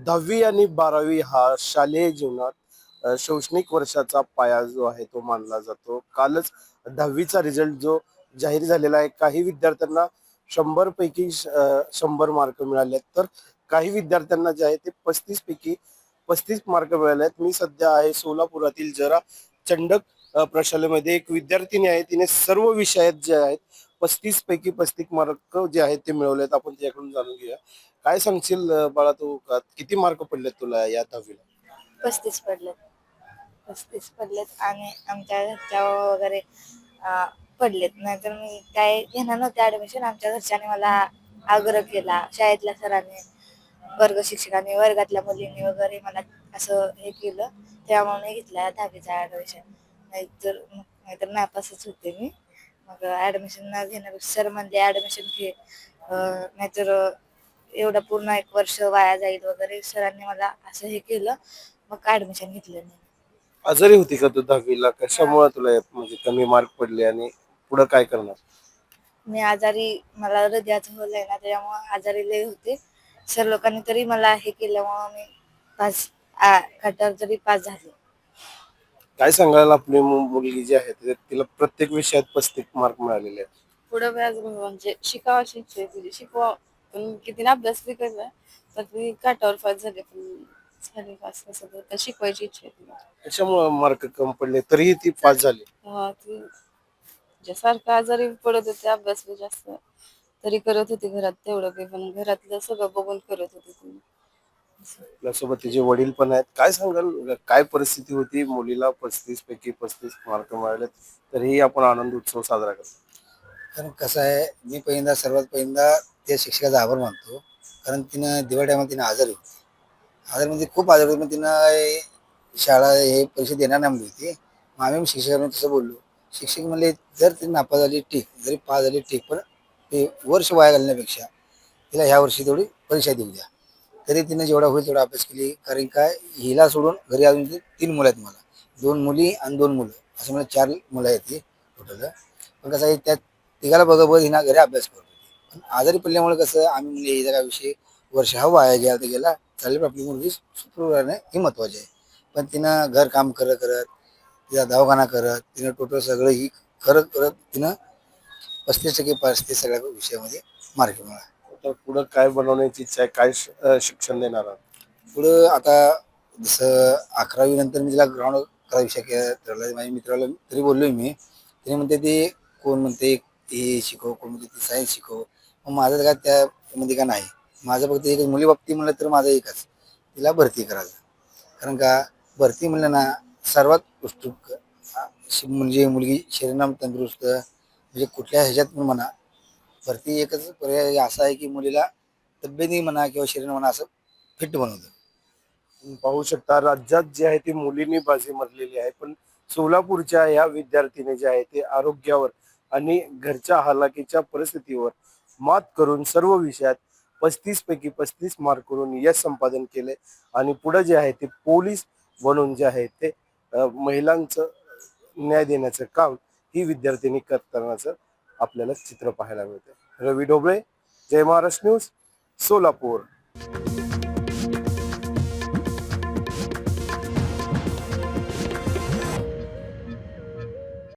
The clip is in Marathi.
10वी आणि 12वी हा शालेय जीवनात शैक्षणिक वर्षाचा पाया जो आहे तो मानला जातो. कालच 10वीचा रिझल्ट जो जाहीर झालेला आहे. काही विद्यार्थ्यांना 100 पैकी 100 मार्क मिळाले आहेत, तर काही विद्यार्थ्यांना जे आहे ते 35 पैकी 35 मार्क मिळाले आहेत. मी सध्या आहे सोलापुरातील जरा चंडक प्रशालेमध्ये. एक विद्यार्थिनी आहे, तिने सर्व विषयात जे आहेत 35 पैकी 35 मार्क जे आहेत ते मिळवले आहेत. आपण त्याकडून जाणून घेऊया. काय सांगशील बाळा, तू किती मार्क पडले तुला या 10वीला? 35 पडलेत. 35 पडलेत आणि आमच्या घरच्या वगैरे पडलेत. नाहीतर मी काय घेणार नव्हते ॲडमिशन. आमच्या घरच्यांनी मला आग्रह केला. शाळेतल्या सरांनी, वर्ग शिक्षकांनी, वर्गातल्या मुलींनी वगैरे मला असं हे केलं. त्यामुळे मी घेतलं 10वीचं ॲडमिशन. नाहीतर नापासच होते मी. मग ॲडमिशन न घेण्यापेक्षा सर म्हणले ॲडमिशन घे. नाहीतर एवढं पूर्ण 1 वर्ष वाया जाईल वगैरे. सरांनी मला असं हे केलं. मग ॲडमिशन घेतलं नाही. आजारी होती का तू 10वीला? कशामुळे तुला म्हणजे कमी मार्क पडले आणि पुढे काय करणार? मी आजारी, मला हृदयाचं होलंय ना, त्याच्यामुळे आजारी लय होते. सर लोकांनी तरी मला हे केल्यामुळं मी पास खाटावर तरी पास झाले. काय सांगायला आपली मुलगी जी आहे तिला प्रत्येक विषयात 35 मार्क मिळालेले आहेत. पुढं व्याज म्हणजे शिकावं अशी इच्छा आहे तुझी, शिकवा. पण किती अभ्यास बी केलाय तर ती काठावर पास झाले, पण झाली पास कसं तर शिकवायची इच्छा आहे तिला. त्याच्यामुळे मार्क कमी पडले तरीही ती पास झाली. ती ज्यासारखं आजारी पडत होते, अभ्यास बी जास्त तरी करत होती घरात तेवढं बी, पण घरातलं सगळं बघून करत होती ती. आपल्यासोबत तिचे वडील पण आहेत. काय सांगाल, काय परिस्थिती होती? मुलीला 35 पैकी 35 मार्क मिळाले तरीही आपण आनंद उत्सव साजरा करतो. कारण कसं आहे, मी सर्वात पहिल्यांदा त्या शिक्षकाचा आभार मानतो. कारण तिनं दिवाळी टायमाला तिनं आजारी होती. आजारी म्हणजे खूप आजारी होती. मग तिनं शाळा हे परीक्षा देणार नाही म्हणली होती. मग आम्ही शिक्षकांना तसं बोललो. शिक्षक म्हणले, जर ती नापास झाली ठीक, जरी पास झाली ठीक, पण ते वर्ष वाया घालण्यापेक्षा तिला ह्या वर्षी तेवढी परीक्षा देऊ द्या. तरी तिनं जेवढा होईल तेवढा अभ्यास केली. कारण काय, हिला सोडून घरी अजून 3 मुलं आहेत मला. 2 मुली आणि 2 मुलं, असं मला 4 मुलं आहेत ती टोटल. पण कसं आहे, त्या तिघाला बघत हिना घरी अभ्यास करत होती. पण आजारी पडल्यामुळे कसं आम्ही म्हणजे हिचा काय विषय, वर्ष हा वाया गेला चालेल, आपली मुलगी सुखरूप राहणे हे महत्वाचे आहे. पण तिनं घर काम करत करत, तिचा दवाखाना करत, तिनं टोटल सगळं ही करत करत तिनं 35% पास ते सगळ्या विषयामध्ये मार्क मिळाला. तर पुढे काय बनवण्याची इच्छा आहे? काय शिक्षण देणार आहात? पुढं आता जसं 11वी नंतर मी तिला ग्राउंड करा विषय ठरला. माझ्या मित्राला तरी बोललोय मी. त्याने म्हणते ते, कोण म्हणते हे शिकव, कोण म्हणते ते सायन्स शिकव. मग माझं काय त्यामध्ये का नाही. माझं फक्त एकच, मुली बाबतीत म्हणलं तर माझं एकच, तिला भरती करायचं. कारण का, भरती म्हणलं ना, सर्वात उत्सुक म्हणजे मुलगी शरीराम तंदुरुस्त, म्हणजे कुठल्या ह्याच्यात पण म्हणा, भरती एकच पर्याय असा आहे की मुलीला तब्येती म्हणा किंवा शरीर म्हणा असं फिट बनवतं. तुम्ही पाहू शकता, राज्यात जी आहे ती मुलींनी बाजी मारलेली आहे. पण सोलापूरच्या या विद्यार्थीने जे आहे ते आरोग्यावर आणि घरच्या हालाकीच्या परिस्थितीवर मात करून सर्व विषयात 35 पैकी 35 मार्क करून यश संपादन केले. आणि पुढे जे आहे ते पोलीस बनून जे आहे ते महिलांचं न्याय देण्याचं काम ही विद्यार्थिनी करतानाचं आपल्याला चित्र पाहायला मिळते. रवी ढोबळे, जय महाराष्ट्र न्यूज, सोलापूर.